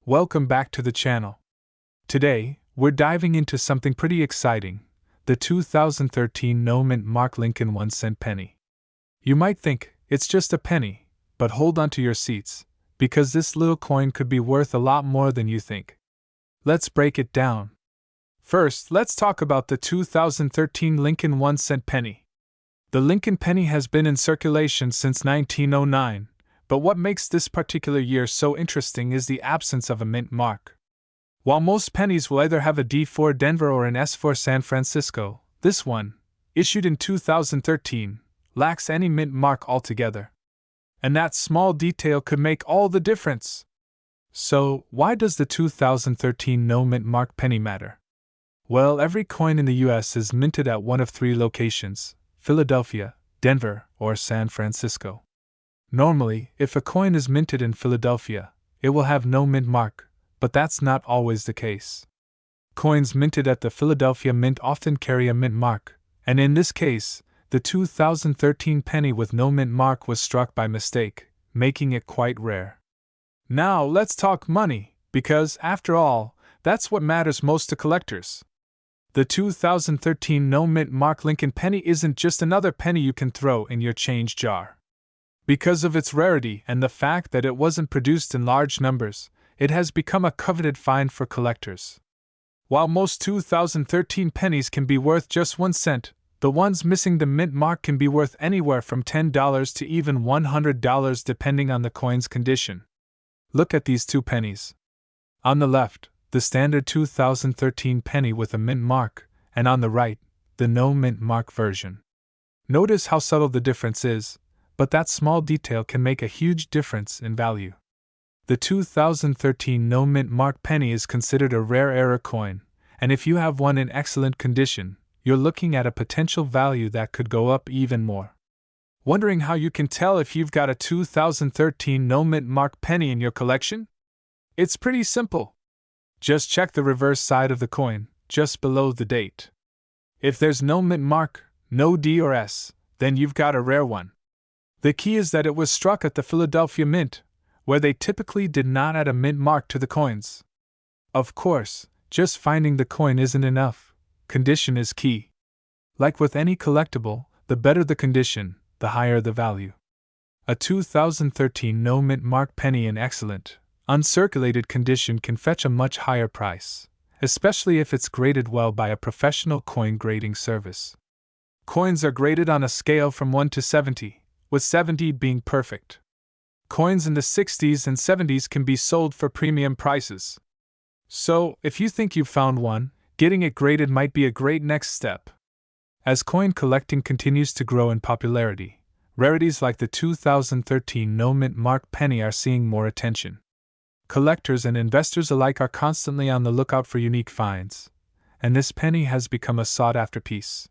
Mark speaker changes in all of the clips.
Speaker 1: Welcome back to the channel. Today, we're diving into something pretty exciting, the 2013 No Mint Mark Lincoln 1-cent penny. You might think, it's just a penny, but hold on to your seats, because this little coin could be worth a lot more than you think. Let's break it down. First, let's talk about the 2013 Lincoln 1-cent penny. The Lincoln penny has been in circulation since 1909. But what makes this particular year so interesting is the absence of a mint mark. While most pennies will either have a D for Denver or an S for San Francisco, this one, issued in 2013, lacks any mint mark altogether. And that small detail could make all the difference. So, why does the 2013 no mint mark penny matter? Well, every coin in the US is minted at one of three locations: Philadelphia, Denver, or San Francisco. Normally, if a coin is minted in Philadelphia, it will have no mint mark, but that's not always the case. Coins minted at the Philadelphia Mint often carry a mint mark, and in this case, the 2013 penny with no mint mark was struck by mistake, making it quite rare. Now let's talk money, because, after all, that's what matters most to collectors. The 2013 no mint mark Lincoln penny isn't just another penny you can throw in your change jar. Because of its rarity and the fact that it wasn't produced in large numbers, it has become a coveted find for collectors. While most 2013 pennies can be worth just 1 cent, the ones missing the mint mark can be worth anywhere from $10 to even $100 depending on the coin's condition. Look at these two pennies. On the left, the standard 2013 penny with a mint mark, and on the right, the no mint mark version. Notice how subtle the difference is, but that small detail can make a huge difference in value. The 2013 no mint mark penny is considered a rare era coin, and if you have one in excellent condition, you're looking at a potential value that could go up even more. Wondering how you can tell if you've got a 2013 no mint mark penny in your collection? It's pretty simple. Just check the reverse side of the coin, just below the date. If there's no mint mark, no D or S, then you've got a rare one. The key is that it was struck at the Philadelphia Mint, where they typically did not add a mint mark to the coins. Of course, just finding the coin isn't enough. Condition is key. Like with any collectible, the better the condition, the higher the value. A 2013 no mint mark penny in excellent, uncirculated condition can fetch a much higher price, especially if it's graded well by a professional coin grading service. Coins are graded on a scale from 1 to 70. With 70 being perfect. Coins in the 60s and 70s can be sold for premium prices. So, if you think you've found one, getting it graded might be a great next step. As coin collecting continues to grow in popularity, rarities like the 2013 no mint mark penny are seeing more attention. Collectors and investors alike are constantly on the lookout for unique finds, and this penny has become a sought-after piece.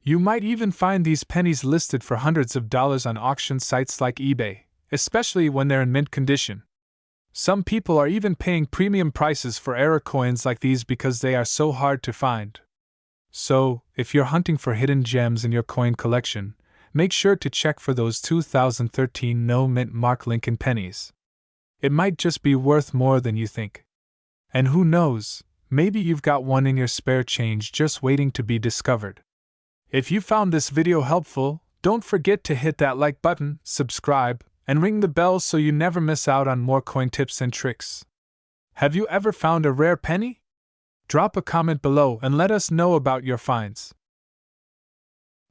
Speaker 1: You might even find these pennies listed for hundreds of dollars on auction sites like eBay, especially when they're in mint condition. Some people are even paying premium prices for era coins like these because they are so hard to find. So, if you're hunting for hidden gems in your coin collection, make sure to check for those 2013 no mint mark Lincoln pennies. It might just be worth more than you think. And who knows, maybe you've got one in your spare change just waiting to be discovered. If you found this video helpful, don't forget to hit that like button, subscribe, and ring the bell so you never miss out on more coin tips and tricks. Have you ever found a rare penny? Drop a comment below and let us know about your finds.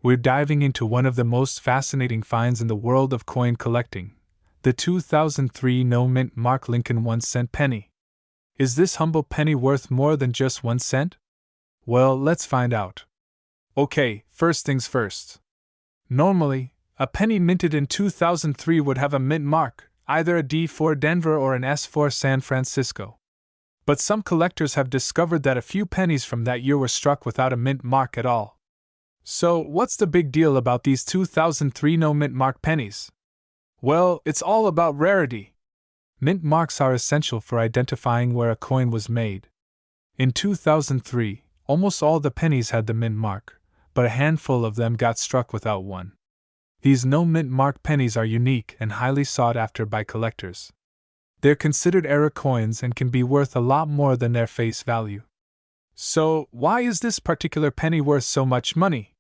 Speaker 1: We're diving into one of the most fascinating finds in the world of coin collecting, the 2003 no mint mark Lincoln 1-cent penny. Is this humble penny worth more than just 1 cent? Well, let's find out. Okay, first things first. Normally, a penny minted in 2003 would have a mint mark, either a D for Denver or an S for San Francisco. But some collectors have discovered that a few pennies from that year were struck without a mint mark at all. So, what's the big deal about these 2003 no mint mark pennies? Well, it's all about rarity. Mint marks are essential for identifying where a coin was made. In 2003, almost all the pennies had the mint mark, but a handful of them got struck without one. These no mint mark pennies are unique and highly sought after by collectors. They're considered error coins and can be worth a lot more than their face value. So, why is this particular penny worth so much money?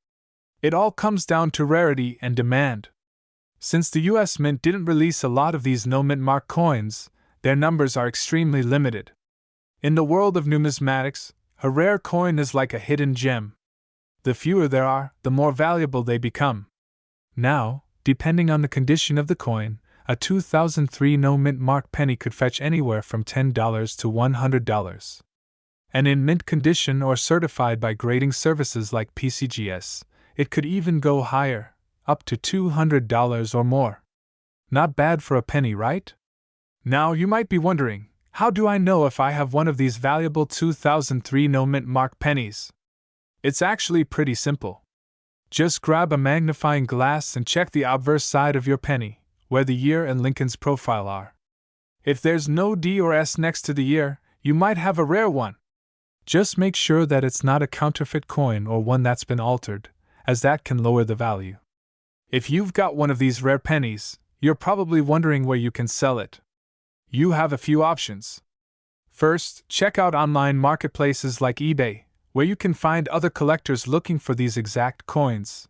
Speaker 1: It all comes down to rarity and demand. Since the US Mint didn't release a lot of these no-mint mark coins, their numbers are extremely limited. In the world of numismatics, a rare coin is like a hidden gem. The fewer there are, the more valuable they become. Now, depending on the condition of the coin, a 2003 no-mint mark penny could fetch anywhere from $10 to $100. And in mint condition or certified by grading services like PCGS, it could even go higher, up to $200 or more. Not bad for a penny, right? Now you might be wondering, how do I know if I have one of these valuable 2003 no-mint mark pennies? It's actually pretty simple. Just grab a magnifying glass and check the obverse side of your penny, where the year and Lincoln's profile are. If there's no D or S next to the year, you might have a rare one. Just make sure that it's not a counterfeit coin or one that's been altered, as that can lower the value. If you've got one of these rare pennies, you're probably wondering where you can sell it. You have a few options. First, check out online marketplaces like eBay, where you can find other collectors looking for these exact coins.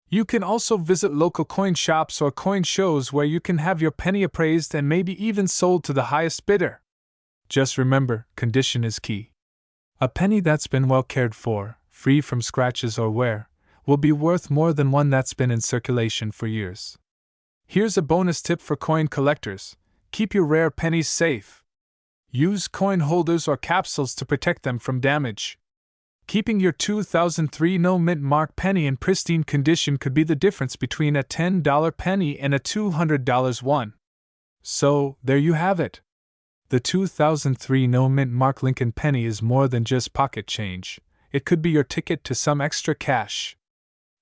Speaker 1: You can also visit local coin shops or coin shows where you can have your penny appraised and maybe even sold to the highest bidder. Just remember, condition is key. A penny that's been well cared for, free from scratches or wear, will be worth more than one that's been in circulation for years. Here's a bonus tip for coin collectors: keep your rare pennies safe. Use coin holders or capsules to protect them from damage. Keeping your 2003 no-mint mark penny in pristine condition could be the difference between a $10 penny and a $200 one. So, there you have it. The 2003 no-mint mark Lincoln penny is more than just pocket change. It could be your ticket to some extra cash.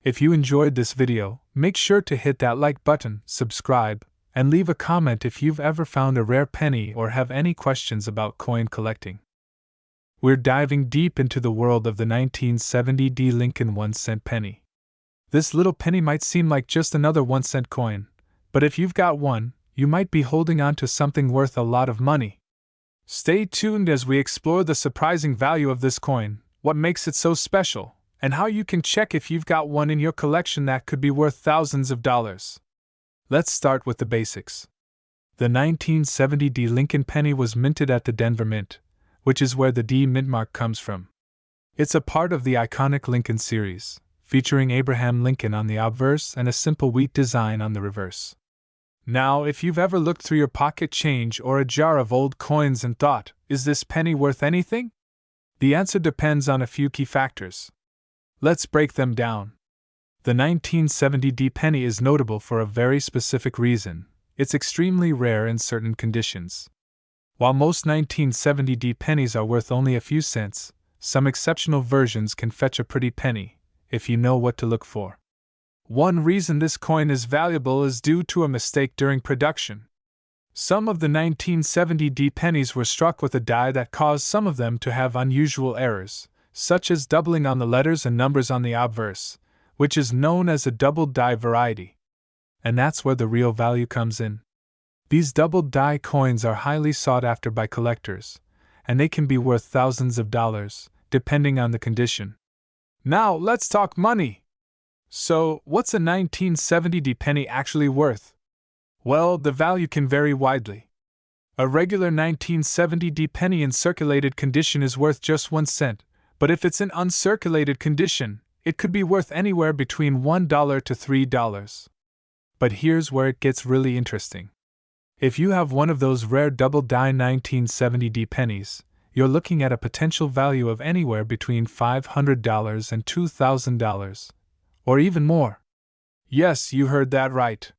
Speaker 1: If you enjoyed this video, make sure to hit that like button, subscribe, and leave a comment if you've ever found a rare penny or have any questions about coin collecting. We're diving deep into the world of the 1970 D Lincoln 1-cent penny. This little penny might seem like just another 1-cent coin, but if you've got one, you might be holding on to something worth a lot of money. Stay tuned as we explore the surprising value of this coin, what makes it so special, and how you can check if you've got one in your collection that could be worth thousands of dollars. Let's start with the basics. The 1970 D Lincoln penny was minted at the Denver Mint, which is where the D mint mark comes from. It's a part of the iconic Lincoln series, featuring Abraham Lincoln on the obverse and a simple wheat design on the reverse. Now, if you've ever looked through your pocket change or a jar of old coins and thought, is this penny worth anything? The answer depends on a few key factors. Let's break them down. The 1970 D penny is notable for a very specific reason: it's extremely rare in certain conditions. While most 1970 D pennies are worth only a few cents, some exceptional versions can fetch a pretty penny, if you know what to look for. One reason this coin is valuable is due to a mistake during production. Some of the 1970 D pennies were struck with a die that caused some of them to have unusual errors, such as doubling on the letters and numbers on the obverse, which is known as a double die variety. And that's where the real value comes in. These doubled die coins are highly sought after by collectors, and they can be worth thousands of dollars, depending on the condition. Now, let's talk money! So, what's a 1970 D penny actually worth? Well, the value can vary widely. A regular 1970 D penny in circulated condition is worth just 1 cent, but if it's in uncirculated condition, it could be worth anywhere between $1 to $3. But here's where it gets really interesting. If you have one of those rare double-die 1970 D pennies, you're looking at a potential value of anywhere between $500 and $2,000, or even more. Yes, you heard that right.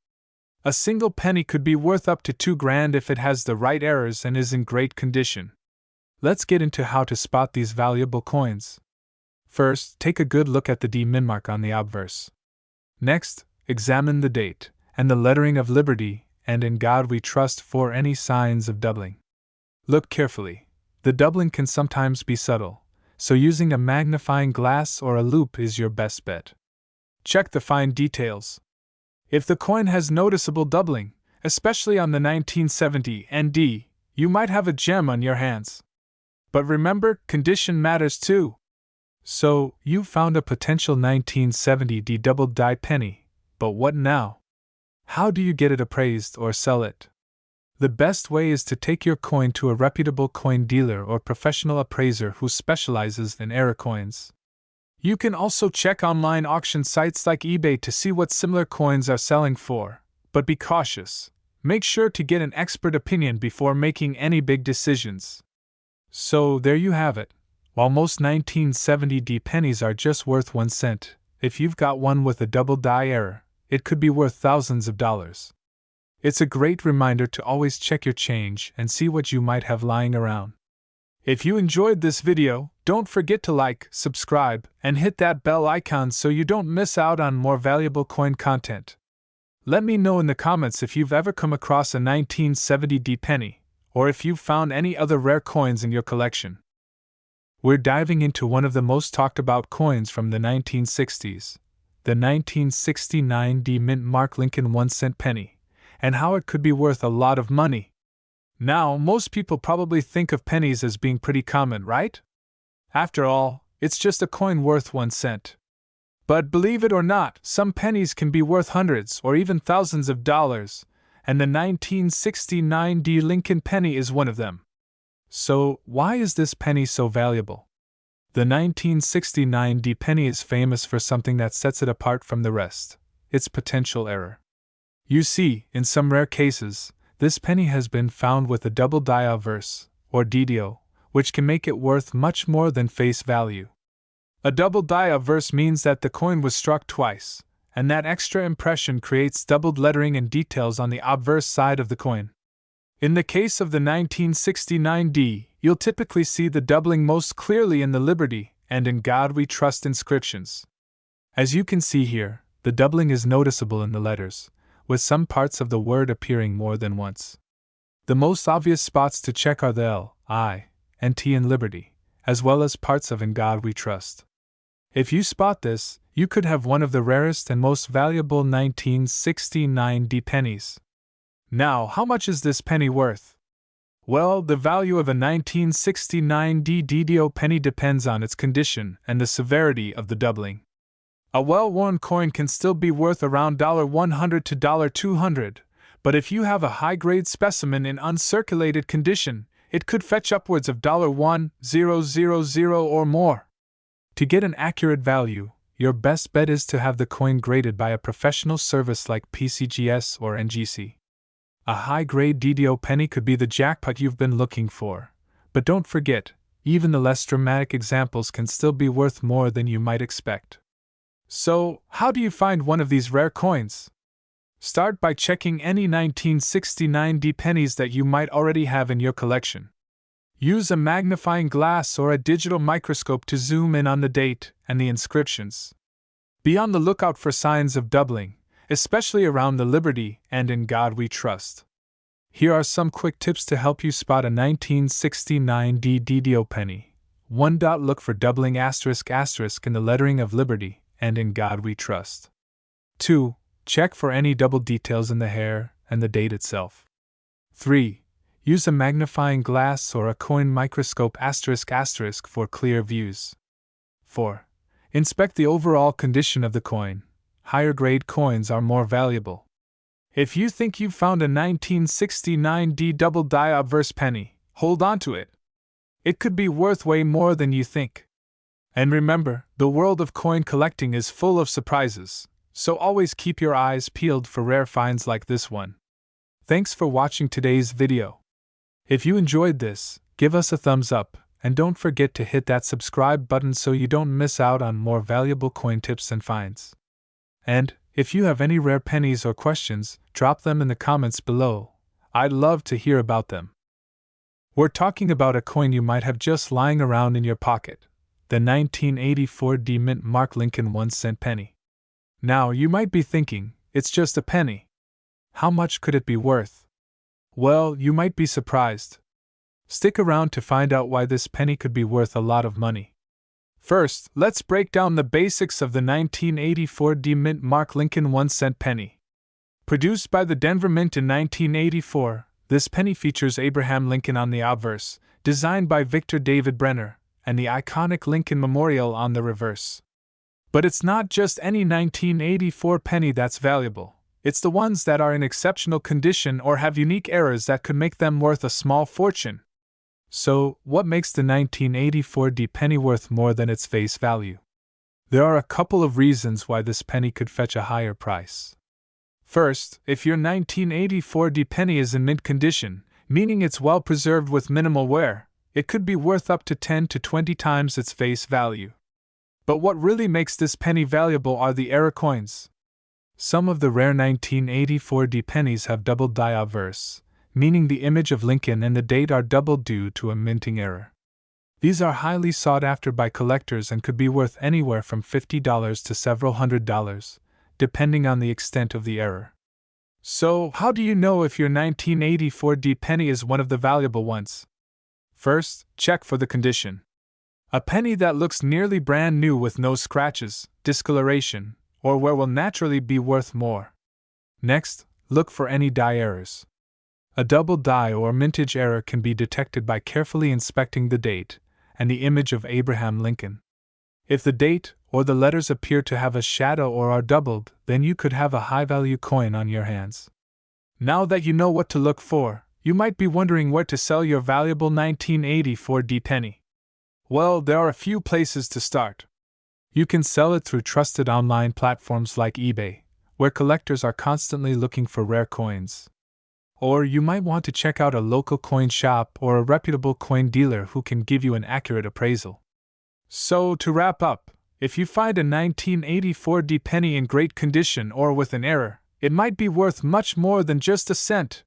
Speaker 1: A single penny could be worth up to $2,000 if it has the right errors and is in great condition. Let's get into how to spot these valuable coins. First, take a good look at the D mint mark on the obverse. Next, examine the date and the lettering of Liberty and In God We Trust for any signs of doubling. Look carefully. The doubling can sometimes be subtle, so using a magnifying glass or a loupe is your best bet. Check the fine details. If the coin has noticeable doubling, especially on the 1970 ND, you might have a gem on your hands. But remember, condition matters too. So, you found a potential 1970 double-die penny, but what now? How do you get it appraised or sell it? The best way is to take your coin to a reputable coin dealer or professional appraiser who specializes in rare coins. You can also check online auction sites like eBay to see what similar coins are selling for, but be cautious. Make sure to get an expert opinion before making any big decisions. So there you have it. While most 1970 pennies are just worth 1 cent, if you've got one with a double die error, it could be worth thousands of dollars. It's a great reminder to always check your change and see what you might have lying around. If you enjoyed this video, don't forget to like, subscribe, and hit that bell icon so you don't miss out on more valuable coin content. Let me know in the comments if you've ever come across a 1970 penny, or if you've found any other rare coins in your collection. We're diving into one of the most talked about coins from the 1960s, the 1969 mint Mark Lincoln 1-cent penny, and how it could be worth a lot of money. Now, most people probably think of pennies as being pretty common, right? After all, it's just a coin worth 1 cent. But believe it or not, some pennies can be worth hundreds or even thousands of dollars, and the 1969 Lincoln penny is one of them. So, why is this penny so valuable? The 1969 penny is famous for something that sets it apart from the rest: its potential error. You see, in some rare cases, this penny has been found with a double die obverse, or DDO, which can make it worth much more than face value. A double die obverse means that the coin was struck twice, and that extra impression creates doubled lettering and details on the obverse side of the coin. In the case of the 1969 you'll typically see the doubling most clearly in the Liberty and In God We Trust inscriptions. As you can see here, the doubling is noticeable in the letters, with some parts of the word appearing more than once. The most obvious spots to check are the L, I, and T in Liberty, as well as parts of In God We Trust. If you spot this, you could have one of the rarest and most valuable 1969 pennies. Now, how much is this penny worth? Well, the value of a 1969 DDO penny depends on its condition and the severity of the doubling. A well-worn coin can still be worth around $100 to $200, but if you have a high-grade specimen in uncirculated condition, it could fetch upwards of $1,000 or more. To get an accurate value, your best bet is to have the coin graded by a professional service like PCGS or NGC. A high-grade DDO penny could be the jackpot you've been looking for, but don't forget, even the less dramatic examples can still be worth more than you might expect. So, how do you find one of these rare coins? Start by checking any 1969 pennies that you might already have in your collection. Use a magnifying glass or a digital microscope to zoom in on the date and the inscriptions. Be on the lookout for signs of doubling, especially around the Liberty and In God We Trust. Here are some quick tips to help you spot a 1969 DDO penny. 1. Look for doubling *** in the lettering of Liberty and In God We Trust. 2. Check for any double details in the hair and the date itself. 3. Use a magnifying glass or a coin microscope *** for clear views. 4. Inspect the overall condition of the coin. Higher grade coins are more valuable. If you think you've found a 1969 double die obverse penny, hold on to it. It could be worth way more than you think. And remember, the world of coin collecting is full of surprises, so always keep your eyes peeled for rare finds like this one. Thanks for watching today's video. If you enjoyed this, give us a thumbs up, and don't forget to hit that subscribe button so you don't miss out on more valuable coin tips and finds. And, if you have any rare pennies or questions, drop them in the comments below. I'd love to hear about them. We're talking about a coin you might have just lying around in your pocket, the 1984 mint Mark Lincoln 1-cent penny. Now, you might be thinking, it's just a penny. How much could it be worth? Well, you might be surprised. Stick around to find out why this penny could be worth a lot of money. First, let's break down the basics of the 1984 mint Mark Lincoln 1-cent penny. Produced by the Denver Mint in 1984, this penny features Abraham Lincoln on the obverse, designed by Victor David Brenner, and the iconic Lincoln Memorial on the reverse. But it's not just any 1984 penny that's valuable, it's the ones that are in exceptional condition or have unique errors that could make them worth a small fortune. So, what makes the 1984 D penny worth more than its face value? There are a couple of reasons why this penny could fetch a higher price. First, if your 1984 D penny is in mint condition, meaning it's well preserved with minimal wear, it could be worth up to 10 to 20 times its face value. But what really makes this penny valuable are the error coins. Some of the rare 1984 D pennies have double die obverse, meaning the image of Lincoln and the date are doubled due to a minting error. These are highly sought after by collectors and could be worth anywhere from $50 to several $100s, depending on the extent of the error. So, how do you know if your 1984 D penny is one of the valuable ones? First, check for the condition. A penny that looks nearly brand new with no scratches, discoloration, or wear will naturally be worth more. Next, look for any die errors. A double die or mintage error can be detected by carefully inspecting the date and the image of Abraham Lincoln. If the date or the letters appear to have a shadow or are doubled, then you could have a high-value coin on your hands. Now that you know what to look for, you might be wondering where to sell your valuable 1984 D penny. Well, there are a few places to start. You can sell it through trusted online platforms like eBay, where collectors are constantly looking for rare coins. Or you might want to check out a local coin shop or a reputable coin dealer who can give you an accurate appraisal. So, to wrap up, if you find a 1984 D penny in great condition or with an error, it might be worth much more than just a cent.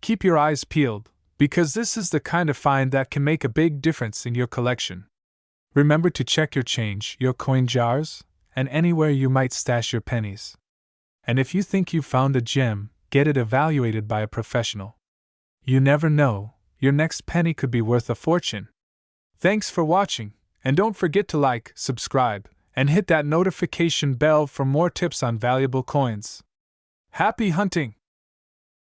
Speaker 1: Keep your eyes peeled, because this is the kind of find that can make a big difference in your collection. Remember to check your change, your coin jars, and anywhere you might stash your pennies. And if you think you've found a gem, get it evaluated by a professional. You never know, your next penny could be worth a fortune. Thanks for watching, and don't forget to like, subscribe, and hit that notification bell for more tips on valuable coins. Happy hunting!